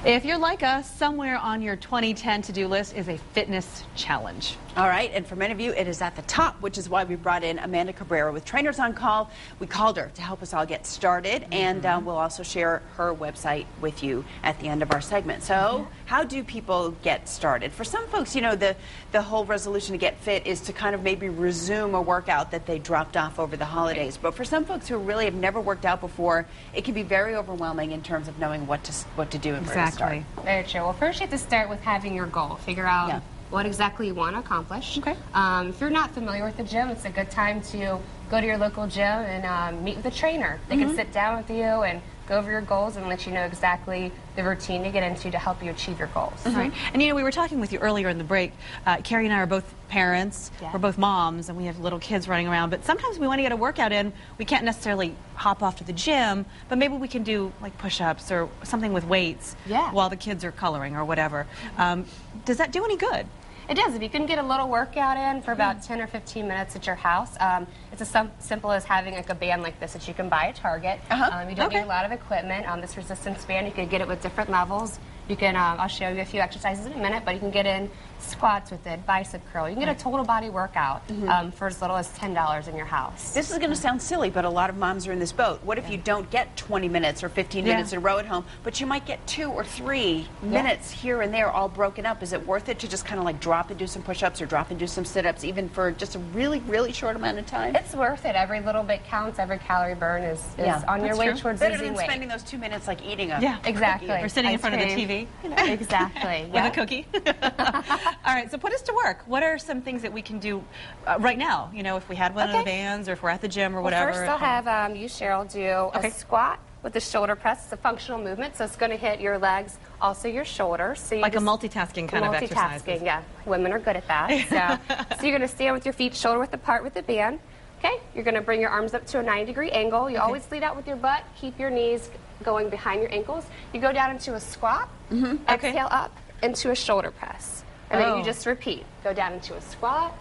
If you're like us, somewhere on your 2010 to-do list is a fitness challenge. All right, and for many of you, it is at the top, which is why we brought in Amanda Cabrera with Trainers on Call. We called her to help us all get started, and we'll also share her website with you at the end of our segment. So, how do people get started? For some folks, you know, the whole resolution to get fit is to kind of maybe resume a workout that they dropped off over the holidays. But for some folks who really have never worked out before, it can be very overwhelming in terms of knowing what to do and where to start. Very true. Well, first you have to start with having your goal. Figure out what exactly you want to accomplish. Okay. If you're not familiar with the gym, it's a good time to go to your local gym and meet with a trainer. They can sit down with you and go over your goals and let you know exactly the routine to get into to help you achieve your goals. Right. And you know, we were talking with you earlier in the break. Carrie and I are both parents. We're both moms, and we have little kids running around. But sometimes we want to get a workout in. We can't necessarily hop off to the gym, but maybe we can do like push-ups or something with weights while the kids are coloring or whatever. Does that do any good? It does. If you can get a little workout in for about 10 or 15 minutes at your house, it's as simple as having like a band like this that you can buy at Target. You don't need a lot of equipment. This resistance band, you can get it with different levels. You can, I'll show you a few exercises in a minute, but you can get in squats with it, bicep curl. You can get a total body workout for as little as $10 in your house. This is going to sound silly, but a lot of moms are in this boat. What if you don't get 20 minutes or 15 minutes in a row at home, but you might get 2 or 3 minutes here and there all broken up? Is it worth it to just kind of like drop and do some push-ups or drop and do some sit-ups even for just a really, really short amount of time? It's worth it. Every little bit counts. Every calorie burn is on your way towards better losing than weight. spending those 2 minutes like eating a exactly. cookie. Or sitting in front of the TV. You know. Exactly. With a cookie. All right, so put us to work. What are some things that we can do right now? You know, if we had one of the bands or if we're at the gym or whatever. First, I'll have you, Cheryl, do a squat with the shoulder press. It's a functional movement, so it's going to hit your legs, also your shoulders. So you like a multitasking kind of exercise. Multitasking, yeah. Women are good at that. So you're going to stand with your feet shoulder width apart with the band. Okay, you're going to bring your arms up to a 90-degree angle. You always lead out with your butt. Keep your knees going behind your ankles. You go down into a squat. Exhale up into a shoulder press. And then you just repeat. Go down into a squat.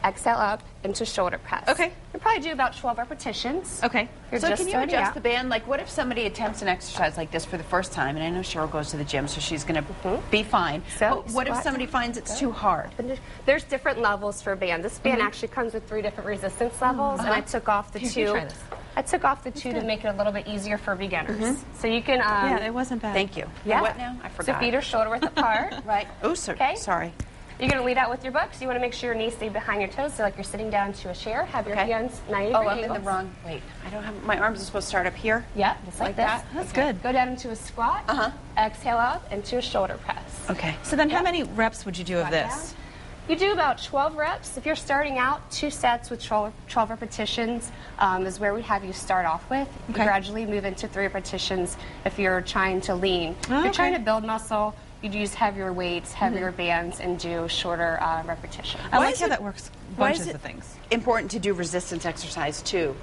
Exhale up into shoulder press. Okay. You'll probably do about 12 repetitions. Okay. So can you adjust the band? Like, what if somebody attempts an exercise like this for the first time? And I know Cheryl goes to the gym, so she's going to be fine. So what if somebody finds it's too hard? There's different levels for band. This band actually comes with 3 different resistance levels, and I took off the 2. I took off the 2 to make it a little bit easier for beginners. So you can... yeah, it wasn't bad. Thank you. Yeah. What now? I forgot. So feet are shoulder width apart. Right. Oh, sorry. You're going to lead out with your butt, so you want to make sure your knees stay behind your toes, so like you're sitting down to a chair. Have your hands 90 degrees. I'm in the wrong... Wait, I don't have... My arms are supposed to start up here? Yeah, just like this. That's good. Go down into a squat. Exhale up into a shoulder press. Okay. So then how many reps would you do of this? You do about 12 reps. If you're starting out, 2 sets with 12 repetitions is where we have you start off with. You gradually move into 3 repetitions if you're trying to lean. If you're trying to build muscle, you'd use heavier weights, heavier bands, and do shorter repetitions. I like how that works bunches of things. Important to do resistance exercise too,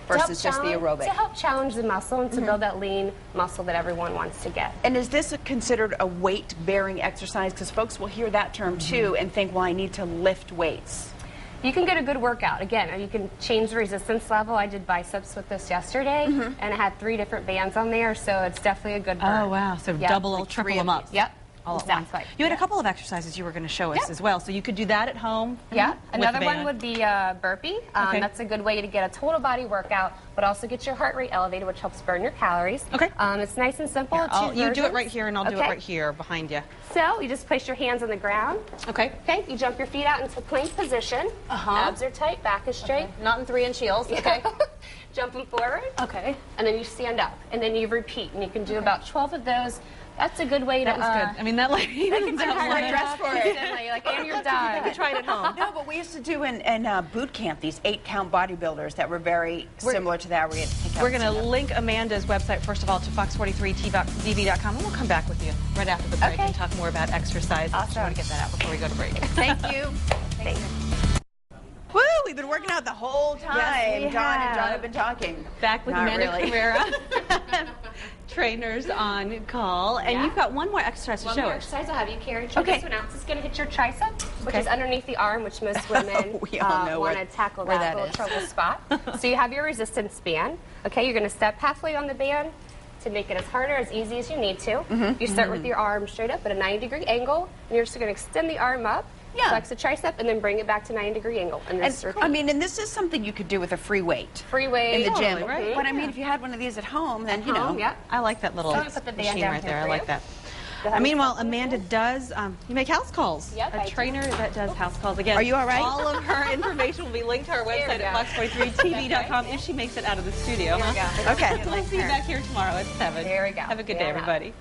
versus just the aerobic? To help challenge the muscle and to build that lean muscle that everyone wants to get. And is this considered a weight-bearing exercise? Because folks will hear that term too and think, well, I need to lift weights. You can get a good workout. Again, you can change the resistance level. I did biceps with this yesterday, and it had 3 different bands on there, so it's definitely a good burn. Oh, wow. So double, like triple them up. Yep. Exactly. You had a couple of exercises you were going to show us as well, so you could do that at home. Yeah. Another one would be burpee. That's a good way to get a total body workout, but also get your heart rate elevated, which helps burn your calories. Okay. It's nice and simple. You do it right here, and I'll do it right here behind you. So you just place your hands on the ground. Okay. Okay. You jump your feet out into plank position. Abs are tight, back is straight. Not in 3-inch heels. Okay. Jumping forward. Okay. And then you stand up, and then you repeat, and you can do about 12 of those. That's a good way to... That was good. I mean, that lady can hardly dress for it. And you're done. You can try it at home. No, but we used to do in boot camp these 8-count bodybuilders that were very similar to that. We're going to link Amanda's website, first of all, to fox43tv.com, and we'll come back with you right after the break and talk more about exercise. Awesome. I want to get that out before we go to break. Thank you. Thanks. Woo! We've been working out the whole time. Yes, Dawn and John have been talking. Back with Amanda Cabrera. Trainers on Call, and you've got one more exercise to show us. One more exercise I'll have you carry. This one out. This is going to hit your tricep, which is underneath the arm, which most women want to tackle that little trouble spot. So you have your resistance band. Okay, you're going to step halfway on the band, to make it as hard or as easy as you need to. You start with your arm straight up at a 90-degree angle, and you're just going to extend the arm up, flex the tricep, and then bring it back to 90-degree angle. And I mean, and this is something you could do with a free weight. Free weight. In the gym. Totally, right? But I mean, if you had one of these at home, then, you know. I like that little So put the band machine down right here there. I for like you. that. Meanwhile, Amanda does, you make house calls. Yep, A I trainer that does house calls. Again, Are you all right? all of her information will be linked to our website at fox43tv.com if she makes it out of the studio. Here we go. Okay. We'll see you back here tomorrow at 7. There we go. Have a good day, Yeah. everybody.